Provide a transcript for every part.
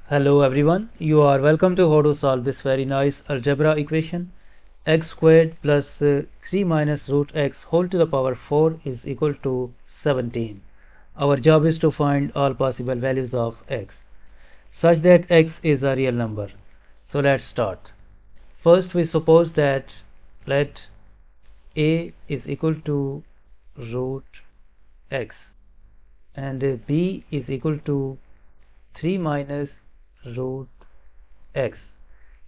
Hello everyone, you are welcome to how to solve this very nice algebra equation. X squared plus 3 minus root x whole to the power 4 is equal to 17. Our job is to find all possible values of x such that x is a real number. So let's start. First we suppose that let a is equal to root x and b is equal to 3 minus root x.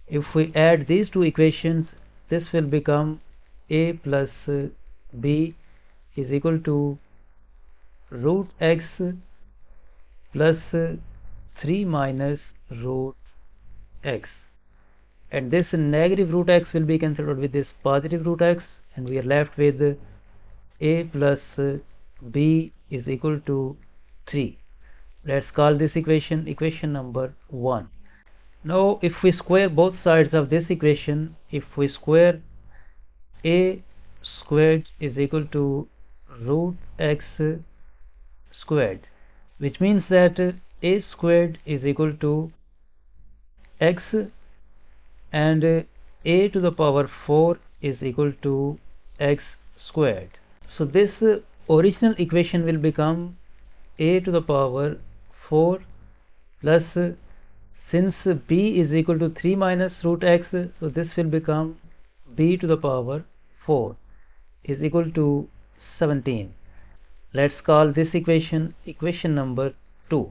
If we add these two equations, this will become a plus b is equal to root x plus 3 minus root x, and this negative root x will be cancelled with this positive root x, and we are left with a plus b is equal to 3. Let's call this equation number 1. Now if we square both sides of this equation, if we square a squared is equal to root x squared, which means that a squared is equal to x and a to the power 4 is equal to x squared. So this original equation will become a to the power 4 plus since b is equal to 3 minus root x, so this will become b to the power 4 is equal to 17. Let's call this equation number 2.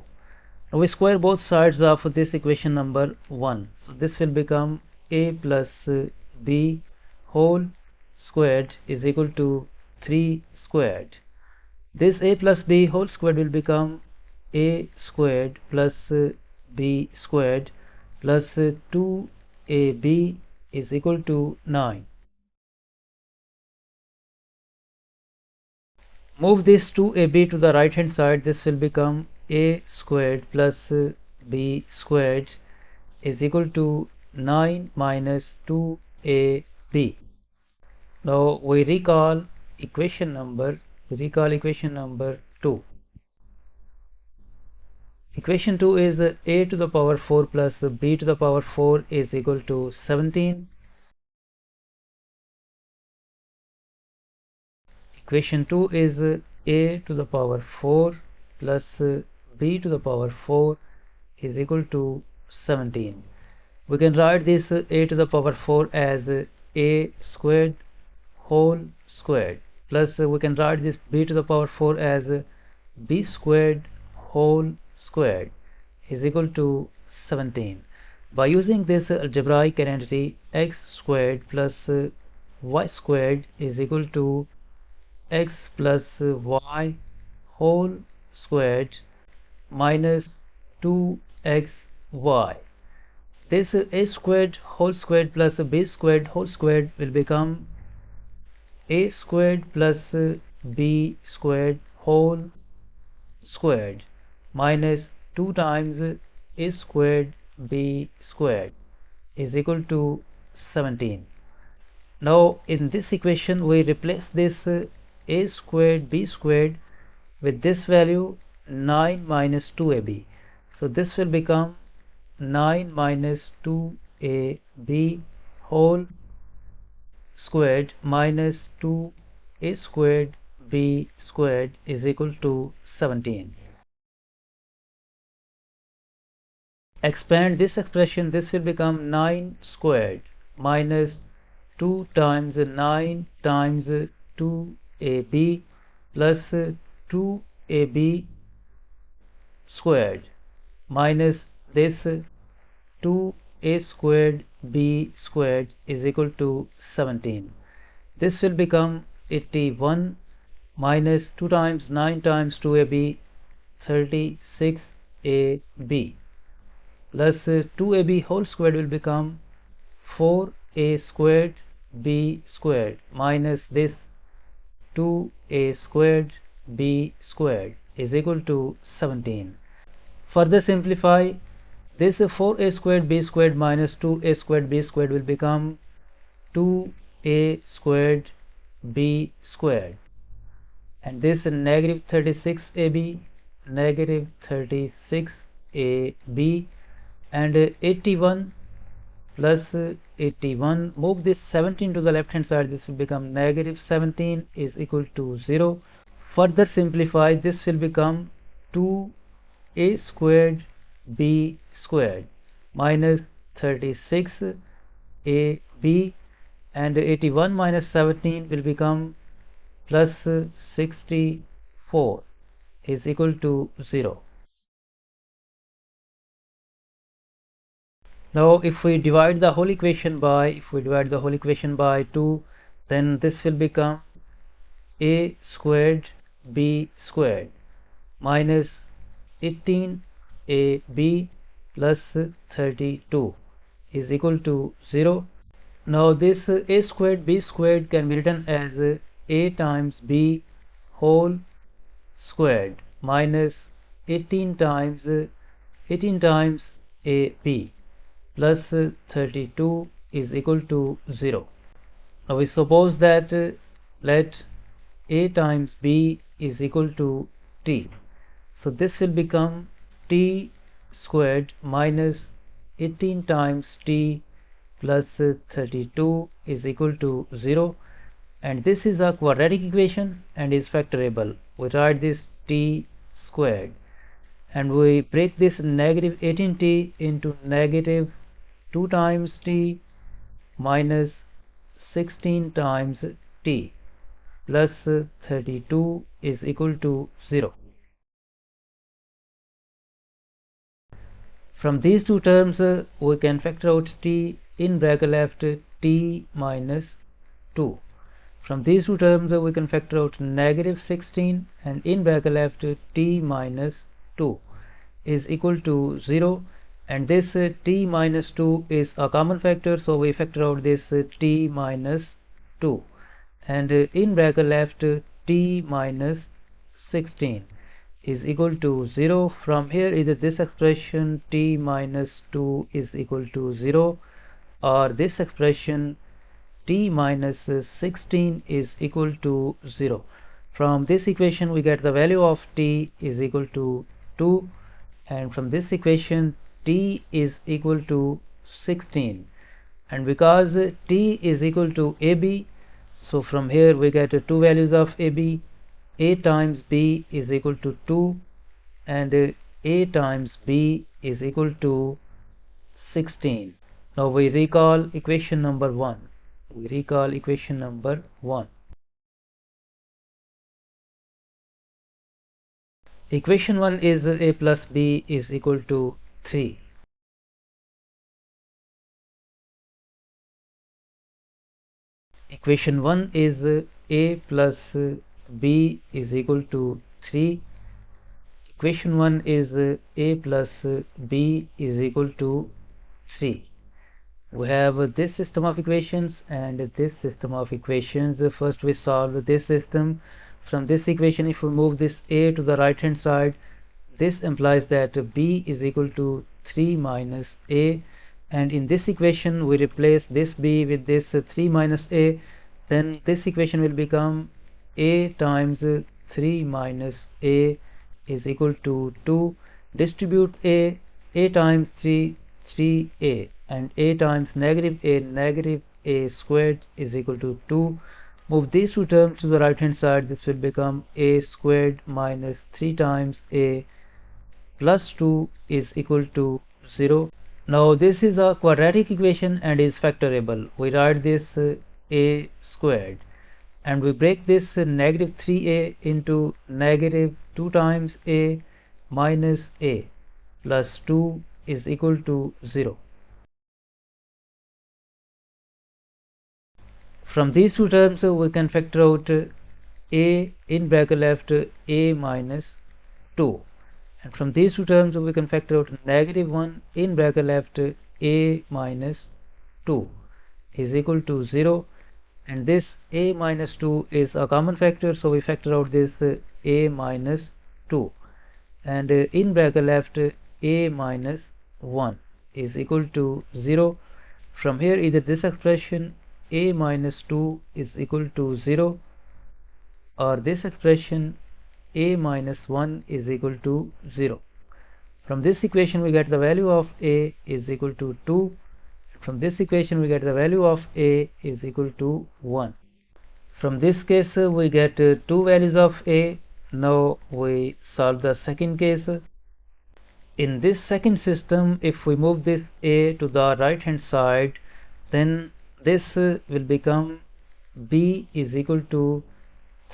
Now we square both sides of this equation number 1. So this will become a plus b whole squared is equal to 3 squared. This a plus b whole squared will become a squared plus b squared plus 2ab is equal to 9. Move this 2ab to the right hand side. This will become a squared plus b squared is equal to 9 minus 2ab. Now we recall equation number 2. Equation 2 is a to the power 4 plus b to the power 4 is equal to 17. Equation 2 is a to the power 4 plus b to the power 4 is equal to 17. We can write this a to the power 4 as a squared whole squared, plus we can write this b to the power 4 as b squared whole squared is equal to 17. By using this algebraic identity, x squared plus y squared is equal to x plus y whole squared minus 2xy. This a squared whole squared plus b squared whole squared will become a squared plus b squared whole squared minus 2 times a squared b squared is equal to 17. Now in this equation we replace this a squared b squared with this value 9 minus 2ab. So this will become 9 minus 2ab whole squared minus 2a squared b squared is equal to 17. Expand this expression. This will become 9 squared minus 2 times 9 times 2ab plus 2ab squared minus this 2a squared b squared is equal to 17. This will become 81 minus 2 times 9 times 2ab 36ab plus 2ab whole squared will become 4a squared b squared minus this 2a squared b squared is equal to 17. Further simplify, this 4a squared b squared minus 2a squared b squared will become 2a squared b squared, and this negative 36ab and 81 plus 81, move this 17 to the left hand side, this will become negative 17 is equal to 0. Further simplify, this will become 2a squared b squared minus 36ab, and 81 minus 17 will become plus 64 is equal to 0. Now if we divide the whole equation by 2, then this will become a squared b squared minus 18ab plus 32 is equal to 0. Now this a squared b squared can be written as a times b whole squared minus 18 times ab plus 32 is equal to 0. Now we suppose that let a times b is equal to t. So this will become t squared minus 18 times t plus 32 is equal to 0, and this is a quadratic equation and is factorable. We write this t squared and we break this negative 18t into negative 2 times t minus 16 times t plus 32 is equal to 0. From these two terms we can factor out t in bracket left t minus 2. From these two terms we can factor out negative 16 and in bracket left t minus 2 is equal to 0, and this t minus 2 is a common factor, so we factor out this t minus 2, and in bracket left t minus 16 is equal to 0. From here either this expression t minus 2 is equal to 0 or this expression t minus 16 is equal to 0. From this equation we get the value of t is equal to 2, and from this equation t is equal to 16, and because t is equal to ab, so from here we get two values of ab. A times b is equal to 2 and a times b is equal to 16. Now we recall equation number 1. Equation 1 is a plus b is equal to 3. Equation 1 is a plus b is equal to 3. Equation 1 is a plus b is equal to 3. We have this system of equations and this system of equations. First we solve this system. From this equation, if we move this a to the right hand side, this implies that b is equal to 3 minus a, and in this equation we replace this b with this 3 minus a, then this equation will become a times 3 minus a is equal to 2. Distribute a times 3, 3a, and a times negative a squared is equal to 2. Move these two terms to the right hand side, this will become a squared minus 3 times a plus 2 is equal to 0. Now this is a quadratic equation and is factorable. We write this a squared and we break this negative 3a into negative 2 times a minus a plus 2 is equal to 0. From these two terms we can factor out a in bracket left a minus 2, and from these two terms we can factor out negative 1 in bracket left a minus 2 is equal to 0, and this a minus 2 is a common factor, so we factor out this a minus 2, and in bracket left a minus 1 is equal to 0. From here either this expression a minus 2 is equal to 0 or this expression a minus 1 is equal to 0. From this equation we get the value of a is equal to 2. From this equation we get the value of a is equal to 1. From this case we get two values of a. Now we solve the second case. In this second system, if we move this a to the right hand side, then this will become b is equal to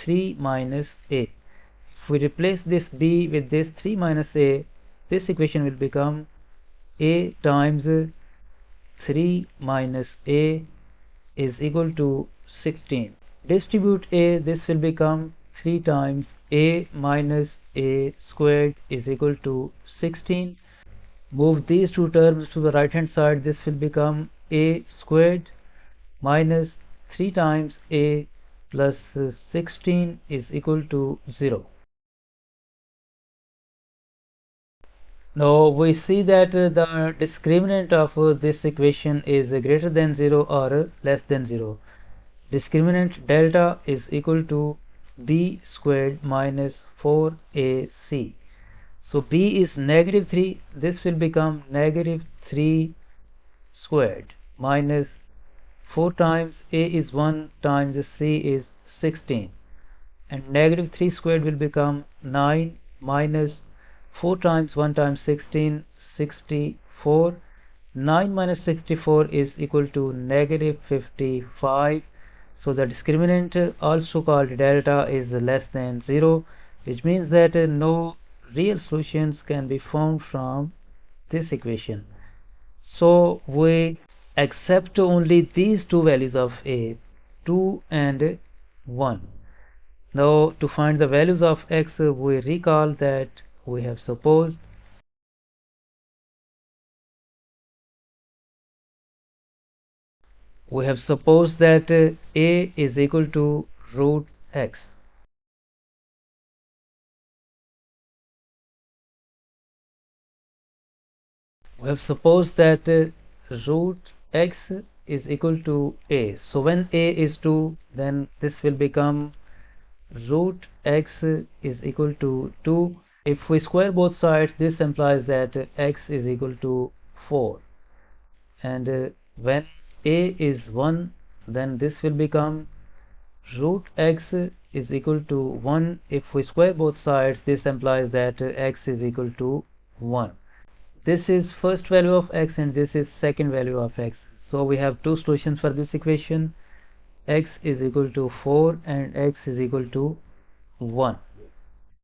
3 minus a. If we replace this b with this 3 minus a, this equation will become a times 3 minus a is equal to 16. Distribute a, this will become 3 times a minus a squared is equal to 16. Move these two terms to the right hand side, this will become a squared minus 3 times a plus 16 is equal to 0. Now we see that the discriminant of this equation is greater than 0 or less than 0. Discriminant delta is equal to b squared minus 4ac. So b is negative 3, this will become negative 3 squared minus 4 times a is 1 times c is 16, and negative 3 squared will become 9 minus 4 times 1 times 16, 64. 9 minus 64 is equal to negative 55. So the discriminant, also called delta, is less than 0, which means that no real solutions can be found from this equation. So we accept only these two values of a, 2 and 1. Now to find the values of x, we recall that we have supposed that a is equal to root x. We have supposed that root x is equal to a. So when a is 2, then this will become root x is equal to 2. If we square both sides, this implies that x is equal to 4. And when a is 1, then this will become root x is equal to 1. If we square both sides, this implies that x is equal to 1. This is first value of x and this is second value of x. So we have two solutions for this equation. X is equal to 4 and x is equal to 1.